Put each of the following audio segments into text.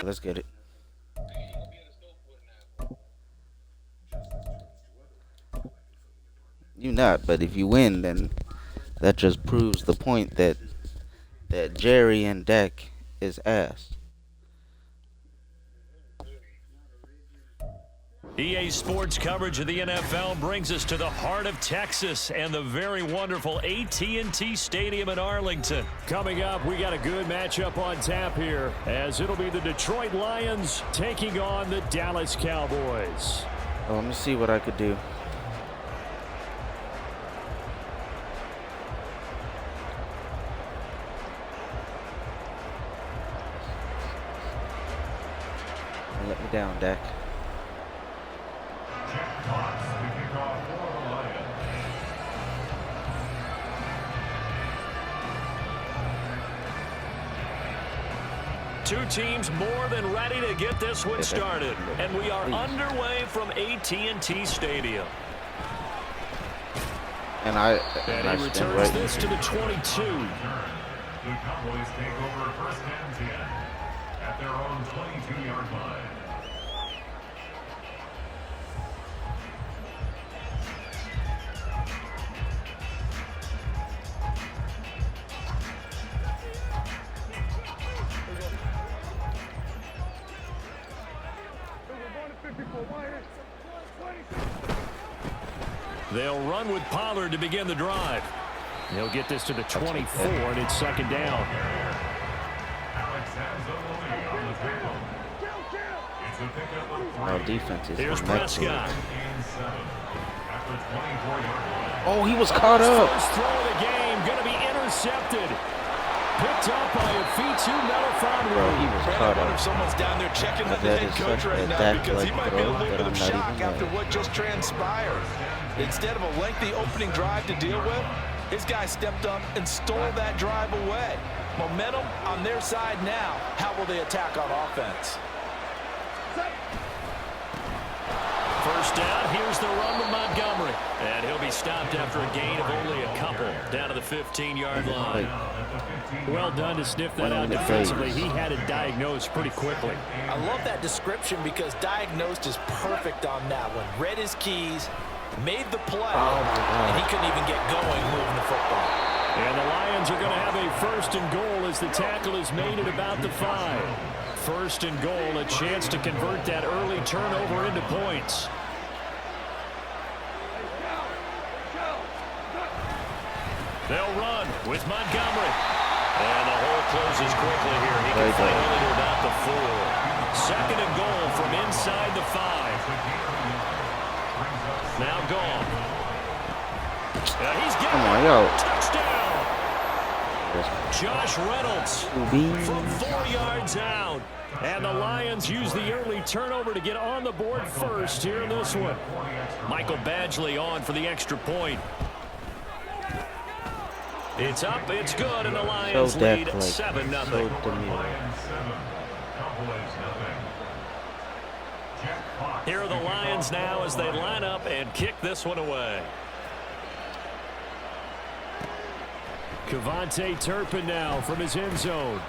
let's get it. You not, but if you win, then that just proves the point that Jerry and DAK is ass. EA Sports coverage of the NFL brings us to the heart of Texas and the very wonderful AT&T Stadium in Arlington. Coming up, we got a good matchup on tap here, as it'll be the Detroit Lions taking on the Dallas Cowboys. Oh, let me see what I could do. Don't let me down, DAK. Two teams more than ready to get this one started, and we are underway from AT&T Stadium. And he returns this to the 22. The Cowboys take over first and 10 at their own 22-yard line. They'll run with Pollard to begin the drive. He'll get this to the 24, and it's second down. Our defense is Here's Prescott. Oh, he was caught up. First throw of the game, going to be intercepted. Picked up by a Fitu Melifon. Bro, he was caught up. If someone's down there checking with the head coach right now, because he might be a little bit of shock after what just transpired. Instead of a lengthy opening drive to deal with, his guy stepped up and stole that drive away. Momentum on their side now. How will they attack on offense? First down, here's the run with Montgomery. And he'll be stopped after a gain of only a couple down to the 15-yard line. Well done to sniff that out defensively. He had it diagnosed pretty quickly. I love that description because diagnosed is perfect on that one. Read his keys, made the play, and he couldn't even get going moving the football. And the Lions are going to have a first and goal as the tackle is made at about the 5. First and goal, a chance to convert that early turnover into points. They'll run with Montgomery. And the hole closes quickly here. He can fight only to about the 4. Second and goal from inside the 5. Now gone. He's getting touchdown. Josh Reynolds from 4 yards out. And the Lions use the early turnover to get on the board first here in this one. Michael Badgley on for the extra point. It's up, it's good, and the Lions lead 7-0. Here are the Lions now as they line up and kick this one away. Kevontae Turpin now from his end zone.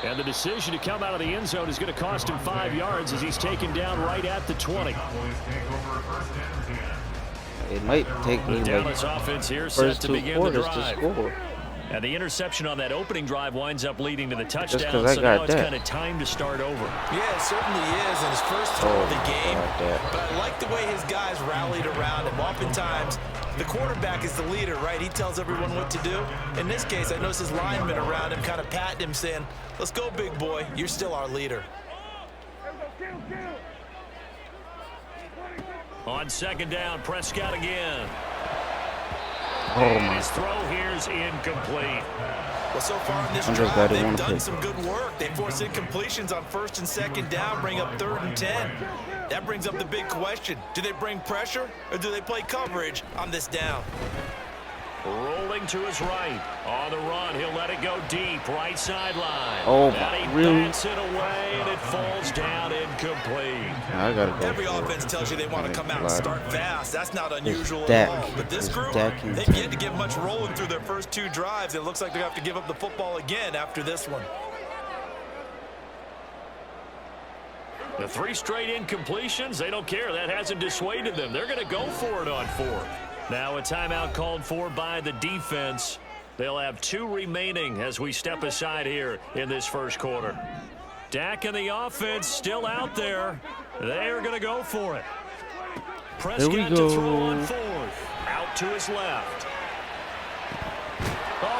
And the decision to come out of the end zone is going to cost him 5 yards as he's taken down right at the 20. It might take me Dallas like offense here first set to 2 begin the quarters drive. to score. And the interception on that opening drive winds up leading to the touchdown, Just 'cause I so got now it's that. kind of time to start over. Yeah, it certainly is in his first throw of the game. that. But I like the way his guys rallied around him. Oftentimes, the quarterback is the leader, right? He tells everyone what to do. In this case, I noticed his linemen around him kind of patting him, saying, "Let's go, big boy. You're still our leader." On second down, Prescott again. Oh my. His throw here's incomplete. Well, so far in this I'm just drive, glad they they've won done pick. some good work. They force incompletions on first and second down, bring up 3rd and 10. That brings up the big question. Do they bring pressure or do they play coverage on this down? Rolling to his right. On the run, he'll let it go deep. Right sideline. Oh, and he really? bats it away, and it falls down incomplete. I gotta go. Every for offense it. tells you they want to come out and start fast. That's not unusual DAK. at all. But this It's group, DAK and they've 10. yet to get much rolling through their first 2 drives. It looks like they have to give up the football again after this one. The 3 straight incompletions, they don't care. That hasn't dissuaded them. They're going to go for it on 4th. Now a timeout called for by the defense. They'll have 2 remaining as we step aside here in this first quarter. Dak and the offense still out there. They're going to go for it. Prescott to throw on 4th. Out to his left.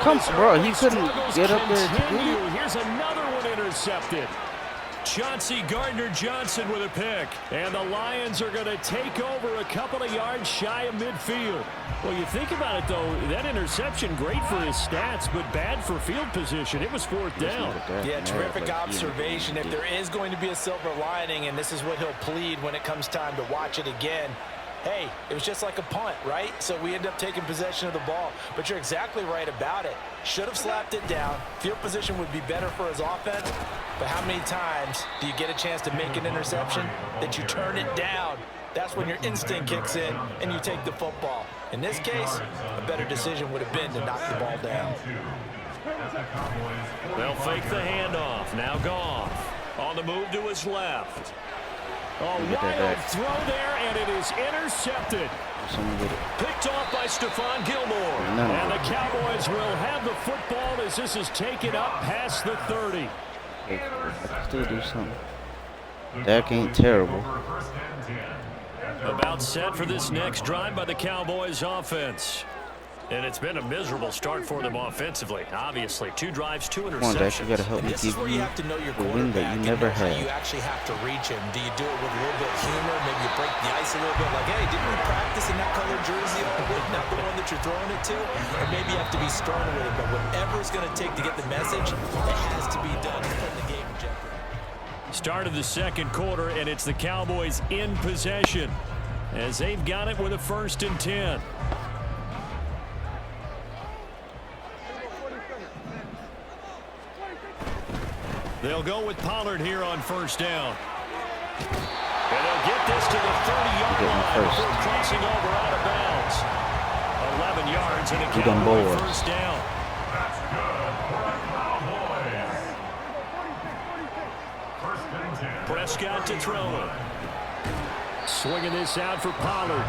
Come on, bro. He couldn't get up there to get it. Here's another one intercepted. Chauncey Gardner-Johnson with a pick. And the Lions are going to take over a couple of yards shy of midfield. Well, you think about it, though, that interception, great for his stats, but bad for field position. It was 4th down. Yeah, terrific observation. If there is going to be a silver lining, and this is what he'll plead when it comes time to watch it again, hey, it was just like a punt, right? So we end up taking possession of the ball. But you're exactly right about it. Should have slapped it down. Field position would be better for his offense. But how many times do you get a chance to make an interception that you turn it down? That's when your instinct kicks in and you take the football. In this case, a better decision would have been to knock the ball down. They'll fake the handoff. Now Goff on the move to his left. A wild throw there, and it is intercepted. Picked off by Stephon Gilmore. And the Cowboys will have the football as this is taken up past the 30. I can still do something. Dak ain't terrible. About set for this next drive by the Cowboys offense. And it's been a miserable start for them offensively. Obviously, 2 drives, 2 interceptions. Come on, Dak, you got to help me give you the win that you never had. You actually have to reach him. Do you do it with a little bit of humor? Maybe you break the ice a little bit. Like, hey, didn't we practice in that colored jersey all week? Not the one that you're throwing it to? Or maybe you have to be stern with it. But whatever it's going to take to get the message, it has to be done. It's putting the game in jeopardy. Start of the second quarter, and it's the Cowboys in possession as they've got it with a 1st and 10. They'll go with Pollard here on 1st down. And they'll get this to the 30-yard line before crossing over out of bounds. 11 yards and a Cowboy 1st down. That's good for the Cowboys. 1st and 10. Prescott to throw it. Swinging this out for Pollard.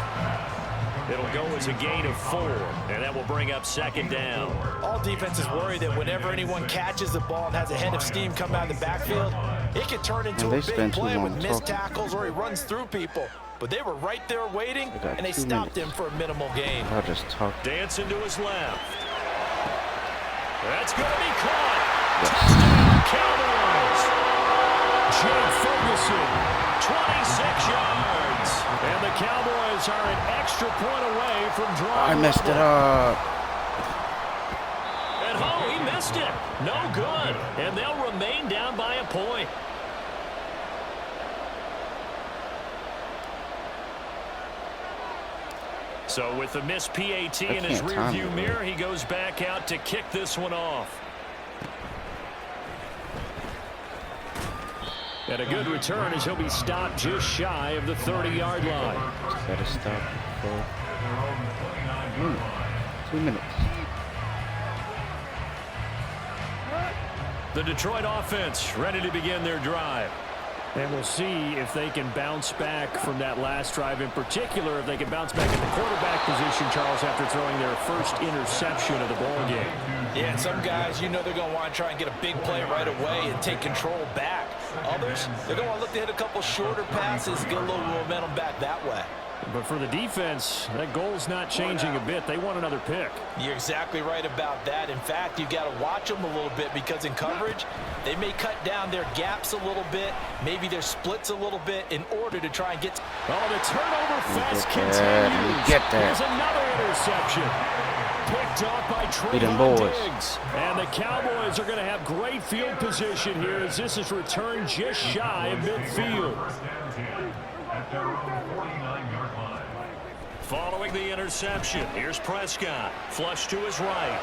It'll go as a gain of 4, and that will bring up 2nd down. All defenses worry that whenever anyone catches the ball and has a head of steam come out of the backfield, it could turn into a big play with missed tackles or he runs through people. But they were right there waiting, and they stopped him for a minimal gain. I'll just talk. Dancing to his left. That's going to be caught. Touchdown, Cowboys. Jay Ferguson, 26 yards. And the Cowboys are an extra point away from drawing. I messed it up. And he missed it. No good. And they'll remain down by a point. So with the missed PAT in his rearview mirror, he goes back out to kick this one off. And a good return as he'll be stopped just shy of the 30-yard line. Got to stop for 2 minutes. The Detroit offense ready to begin their drive. And we'll see if they can bounce back from that last drive. In particular, if they can bounce back in the quarterback position, Charles, after throwing their first interception of the ball game. Yeah, and some guys, you know they're going to want to try and get a big play right away and take control back. Others, they're going to want to look to hit a couple shorter passes, get a little momentum back that way. But for the defense, that goal's not changing a bit. They want another pick. You're exactly right about that. In fact, you've got to watch them a little bit because in coverage, they may cut down their gaps a little bit, maybe their splits a little bit in order to try and get... Oh, the turnover fest continues. Get that. There's another interception. Picked off by Trayvon Diggs. And the Cowboys are going to have great field position here as this is returned just shy of midfield. At their own 49-yard line. Following the interception, here's Prescott. Flush to his right.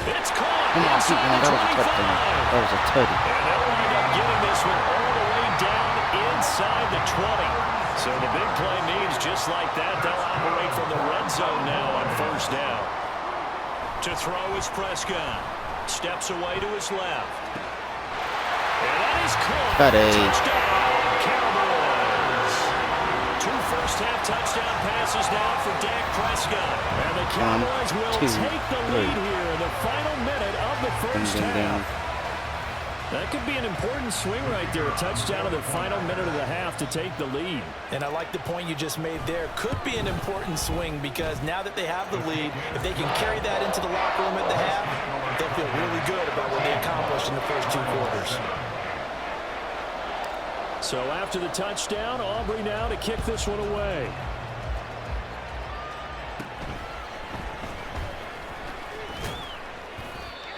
It's caught. Come on, keep going. That was a touchdown. That was a tutty. And they'll wind up getting this one all the way down inside the 20. So the big play means just like that, they'll operate from the red zone now on 1st down. To throw is Prescott. Steps away to his left. And that is caught. Got a Touchdown, Cowboys. 2 first-half touchdown passes now for Dak Prescott. And the Cowboys will take the lead here in the final minute of the first half. That could be an important swing right there. A touchdown in the final minute of the half to take the lead. And I like the point you just made there. Could be an important swing because now that they have the lead, if they can carry that into the locker room at the half, they'll feel really good about what they accomplished in the first 2 quarters. So after the touchdown, Aubrey now to kick this one away.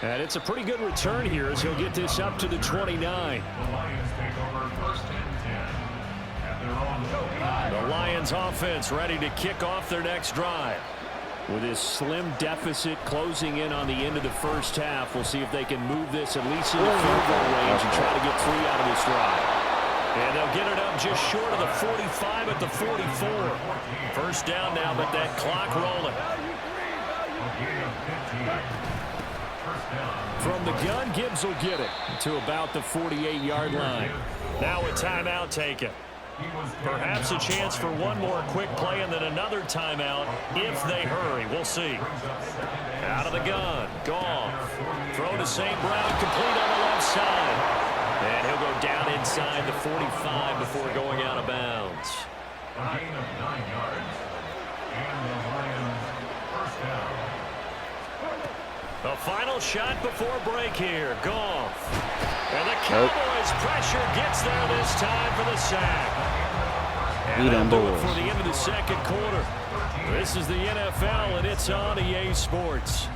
And it's a pretty good return here as he'll get this up to the 29. The Lions take over first and 10 at their own 29. The Lions offense ready to kick off their next drive. With his slim deficit closing in on the end of the first half, we'll see if they can move this at least in the field goal range and try to get 3 out of this drive. And they'll get it up just short of the 45 at the 44. First down now, but that clock rolling. From the gun, Gibbs will get it to about the 48-yard line. Now a timeout taken. Perhaps a chance for one more quick play and then another timeout if they hurry. We'll see. Out of the gun, Goff. Throw to St. Brown, complete on the left side. And he'll go down inside the 45 before going out of bounds. A gain of 9 yards. And the Lions first down. The final shot before break here. Goff. And the Cowboys pressure gets there this time for the sack. And they'll do it for the end of the second quarter. This is the NFL, and it's on EA Sports.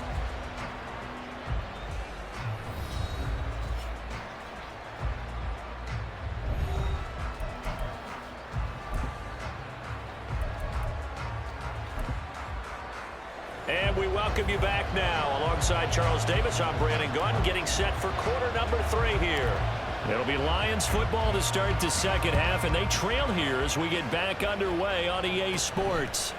And we welcome you back now. Alongside Charles Davis, I'm Brandon Gunn, getting set for quarter number 3 here. It'll be Lions football to start the second half, and they trail here as we get back underway on EA Sports.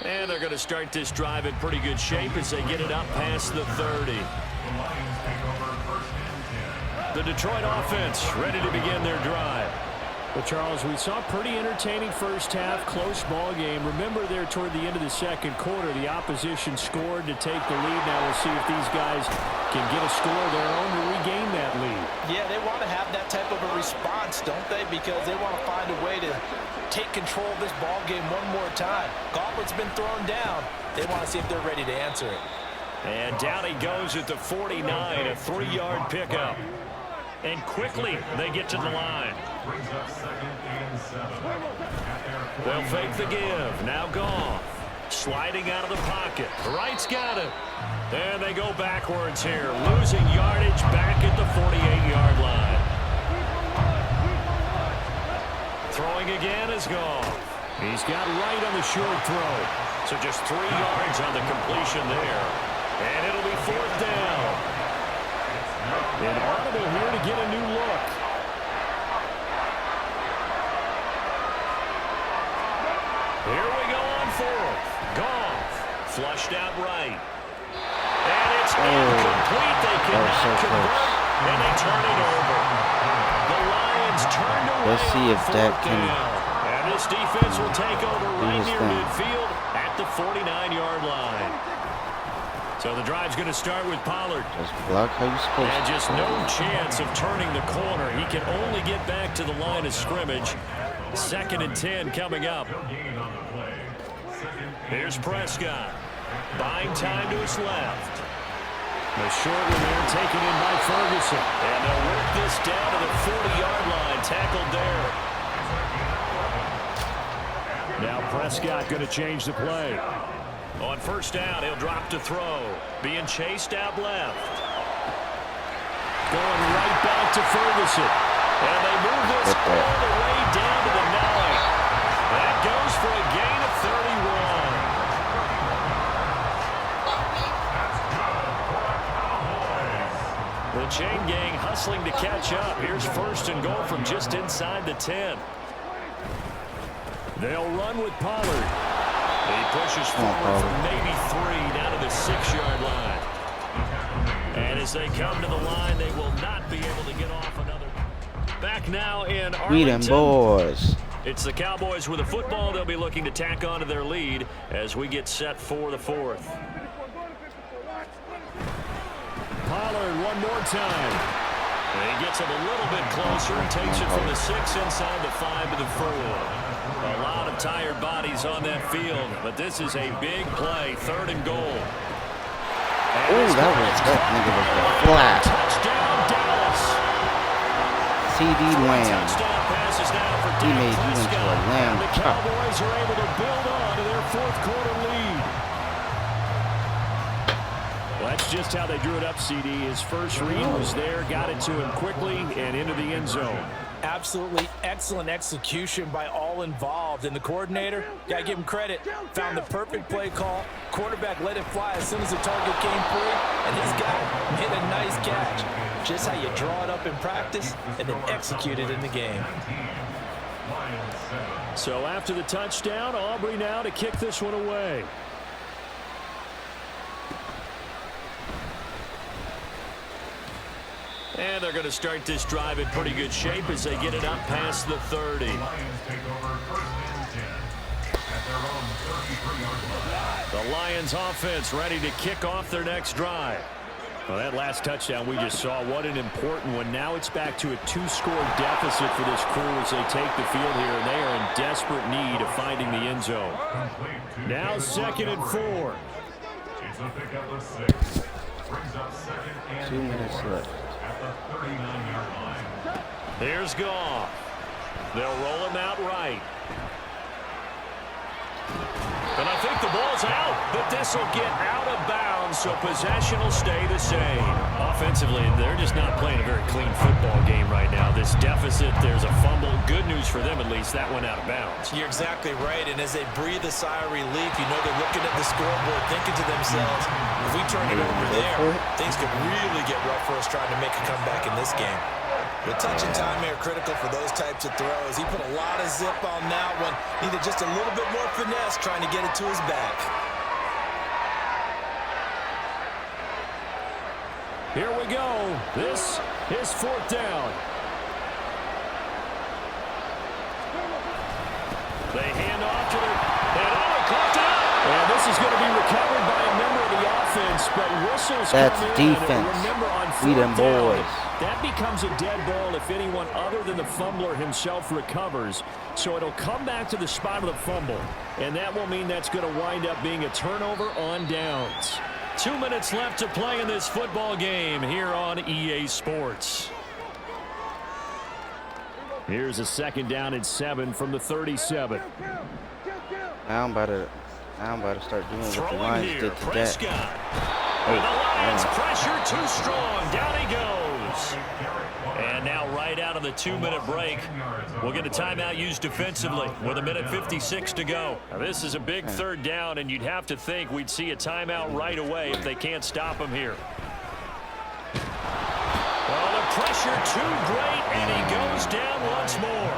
And they're going to start this drive in pretty good shape as they get it up past the 30. The Detroit offense ready to begin their drive. Well, Charles, we saw a pretty entertaining first half, close ball game. Remember there toward the end of the second quarter, the opposition scored to take the lead. Now we'll see if these guys can get a score of their own to regain that lead. Yeah, they want to have that type of a response, don't they? Because they want to find a way to take control of this ball game one more time. Gauntlet's been thrown down. They want to see if they're ready to answer it. And down he goes at the 49, a 3-yard pickup. And quickly they get to the line. They'll fake the give. Now Goff. Sliding out of the pocket. Wright's got it. And they go backwards here. Losing yardage back at the 48-yard line. Throwing again is Goff. He's got Wright on the short throw. So just 3 yards on the completion there. And it'll be 4th down. And Audible here to get a new look. Here we go on 4th. Goff flushed out right. And it's incomplete. They cannot convert, and they turn it over. The Lions turned away. Let's see if Dak can. And this defense will take over right near midfield at the 49-yard line. So the drive's going to start with Pollard. Just block how you're supposed to. And just no chance of turning the corner. He can only get back to the line of scrimmage. 2nd and 10 coming up. Here's Prescott. Buying time to his left. The short one there taken in by Ferguson. And they'll work this down to the 40-yard line. Tackled there. Now Prescott going to change the play. On first down, he'll drop to throw. Being chased out left. Going right back to Ferguson. And they move this all the way down to the 9. That goes for a gain of 31. The chain gang hustling to catch up. Here's 1st and goal from just inside the 10. They'll run with Pollard. He pushes forward for maybe 3 down to the 6-yard line. as they come to the line, they will not be able to get off another. Back now in We them Arlington. boys. It's the Cowboys with the football. They'll be looking to tack on to their lead as we get set for the fourth. Pollard one more time. And he gets him a little bit closer and takes it from the 6 inside the 5 to the 4. A lot of tired bodies on that field, but this is a big play, 3rd and goal. Oh, that nigga was flat. Touchdown, Dallas. CD Lamb. Touchdown passes now for He DAK made you into a Prescott. lamb The chop. Cowboys are able to build on to their 4th quarter lead. Well, that's just how they drew it up, CD. His first read was there, got it to him quickly and into the end zone. Absolutely excellent execution by all involved. And the coordinator, gotta give him credit, found the perfect play call. Quarterback let it fly as soon as the target came free. And this guy hit a nice catch. Just how you draw it up in practice and then execute it in the game. So after the touchdown, Aubrey now to kick this one away. And they're going to start this drive in pretty good shape as they get it up past the 30. Lions take over 1st and 10 at their own 33-yard line. The Lions offense ready to kick off their next drive. Well, that last touchdown we just saw, what an important one. Now it's back to a 2-score deficit for this crew as they take the field here, and they are in desperate need of finding the end zone. Now 2nd and 4. It's a pickup of 6. Brings up 2nd and 2 minutes left. at the 39-yard line. Here's Goff. They'll roll him out right. And I think the ball's out, but this will get out of bounds, so possession will stay the same. Offensively, they're just not playing a very clean football game right now. This deficit, there's a fumble. Good news for them, at least. That went out of bounds. You're exactly right, and as they breathe a sigh of relief, you know they're looking at the scoreboard, thinking to themselves, if we turn it over there, things could really get rough for us trying to make a comeback in this game. The touch and time here critical for those types of throws. He put a lot of zip on that one. Needed just a little bit more finesse trying to get it to his back. Here we go. This is 4th down. They hand off to their... And caught it. And this is going to be recovered by a member of the offense, but whistles That's come in. defense. And remember, on We them 4th down, boys. that becomes a dead ball if anyone other than the fumbler himself recovers. So it'll come back to the spot of the fumble, and that will mean that's going to wind up being a turnover on downs. 2 minutes left to play in this football game here on EA Sports. Here's a 2nd down and 7 from the 37. Now I'm about to start doing what the Throwing Lions here, did to that. Prescott. And the Lions pressure too strong. Down he goes. And now right out of the 2-minute break, we'll get a timeout used defensively with 1:56 to go. Now, this is a big 3rd down, and you'd have to think we'd see a timeout right away if they can't stop him here. Well, the pressure too great, and he goes down once more.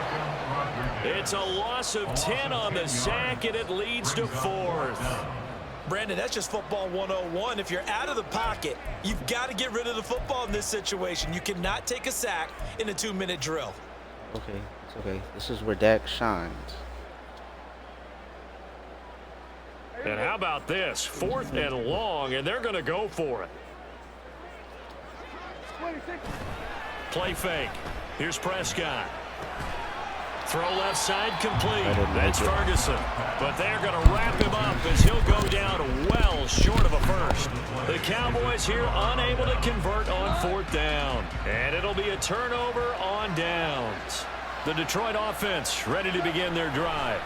It's a loss of 10 on the sack, and it leads to 4th. Brandon, that's just football 101. If you're out of the pocket, you've got to get rid of the football in this situation. You cannot take a sack in a 2-minute drill. Okay, it's okay. This is where Dak shines. And how about this? 4th and long, and they're going to go for it. Play fake. Here's Prescott. Throw left side complete. That's Ferguson. But they're going to wrap him up as he'll go down well short of a first. The Cowboys here unable to convert on 4th down. And it'll be a turnover on downs. The Detroit offense ready to begin their drive.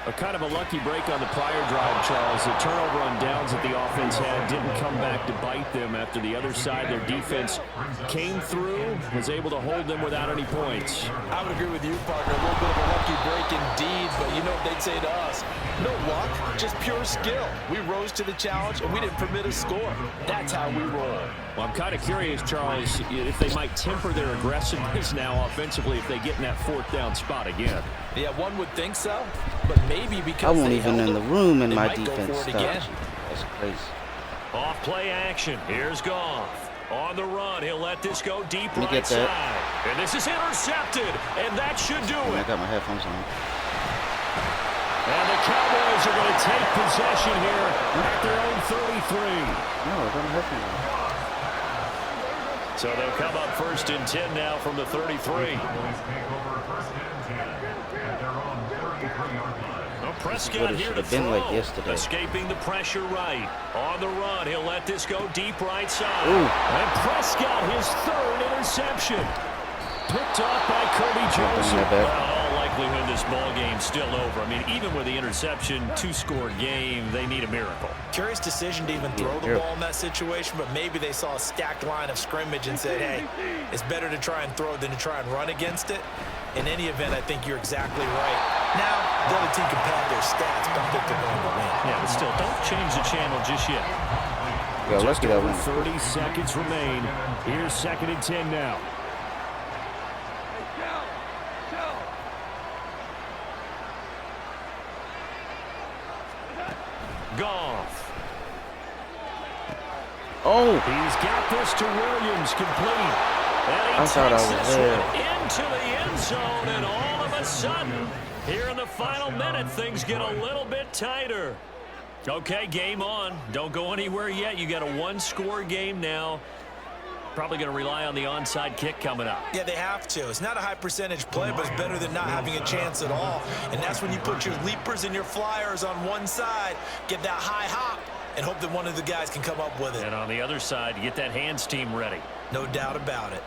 A kind of a lucky break on the prior drive, Charles. The turnover on downs that the offense had didn't come back to bite them after the other side. Their defense came through, was able to hold them without any points. I would agree with you, partner. A little bit of a lucky break indeed, but you know what they'd say to us? No luck, just pure skill. We rose to the challenge, and we didn't permit a score. That's how we roll. Well, I'm kind of curious, Charles, if they might temper their aggressiveness now offensively if they get in that 4th down spot again. Yeah, one would think so, but maybe because I won't even in the room in my might go defense for it stuff. again. That's crazy. Off play action. Here's Goff. On the run, he'll let this go deep Let me right get that. side. And this is intercepted, and that should do I it. got my headphones on. And the Cowboys are going to take possession here at their own 33. No, I got my headphones on. So they'll come up 1st and 10 now from the 33. Cowboys take over 1st and 10 at their own 33-yard line. Well, Prescott What it here should to have been throw. like yesterday. Escaping the pressure right. On the run, he'll let this go deep right side. Ooh. And Prescott, his 3rd interception. Picked off by Kirby Joseph. that bad. Well, in all likelihood, this ball game's still over. I mean, even with the interception, 2-score game, they need a miracle. Curious decision to even throw the ball in that situation, but maybe they saw a stacked line of scrimmage and said, hey, it's better to try and throw than to try and run against it. In any event, I think you're exactly right. Now, the other team can pad their stats, but I think they're going to win. Yeah, but still, don't change the channel just yet. Yeah, let's Just get that over one. 30 seconds remain. Here's 2nd and 10 now. Goff. Oh, He's got this to Williams, complete. And he I thought I takes was this there. one into the end zone, and all of a sudden, here in the final minute, things get a little bit tighter. Okay, game on. Don't go anywhere yet. You got a 1-score game now. Probably going to rely on the onside kick coming up. Yeah, they have to. It's not a high percentage play, but it's better than not having a chance at all. And that's when you put your leapers and your flyers on one side, get that high hop, and hope that one of the guys can come up with it. And on the other side, get that hands team ready. No doubt about it.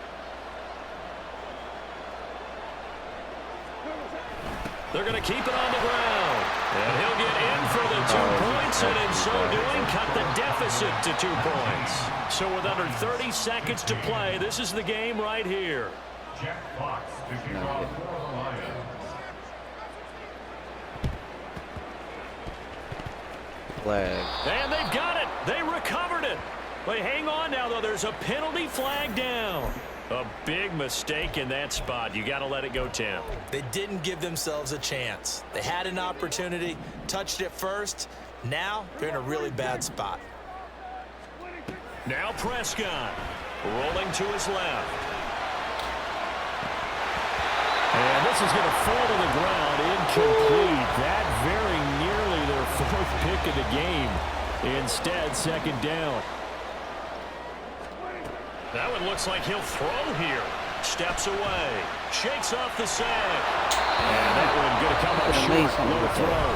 They're going to keep it on the ground. And he'll get in for the 2 points, and in so doing, cut the deficit to 2 points. So with under 30 seconds to play, this is the game right here. Jack Fox to kick off for the Lions. flag. And they've got it. They recovered it. But hang on now, though. There's a penalty flag down. A big mistake in that spot. You got to let it go, Tim. They didn't give themselves a chance. They had an opportunity, touched it first. Now they're in a really bad spot. Now Prescott rolling to his left. And this is going to fall to the ground, incomplete. That very nearly their 4th pick of the game. Instead, 2nd down. That one looks like he'll throw here. Steps away. Shakes off the sack. And that one going to come up short. Low throw.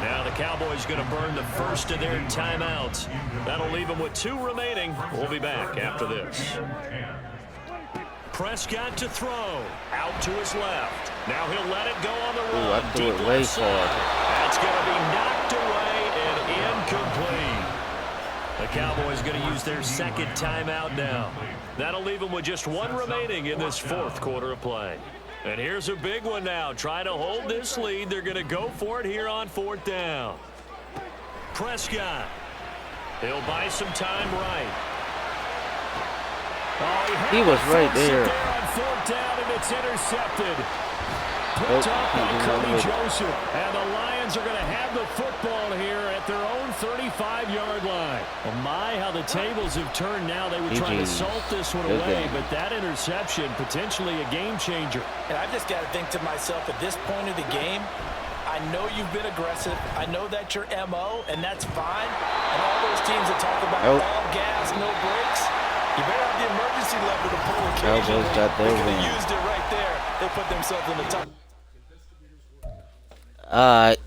Now the Cowboys going to burn the first of their timeouts. That'll leave them with 2 remaining. We'll be back after this. Prescott to throw. Out to his left. Now he'll let it go on the run. Ooh, I threw it way far. That's going to be knocked away and incomplete. The Cowboys going to use their 2nd timeout now. That'll leave them with just 1 remaining in this 4th quarter of play. And here's a big one now. Trying to hold this lead. They're going to go for it here on 4th down. Prescott. He'll buy some time right. Oh, He was right there. On 4th down, and it's intercepted. Picked off by Kirby Joseph. And the Lions are going to have the football here at their own 35-yard line. Well, my, how the tables have turned now. They were trying to salt this one away, but that interception, potentially a game changer. And I've just got to think to myself, at this point of the game, I know you've been aggressive. I know that's your MO, and that's fine. And all those teams that talk about all gas, no brakes, you better have the emergency lever to pull occasionally. Cowboys got their win. They win. used it right there. They put themselves in the top. Alright.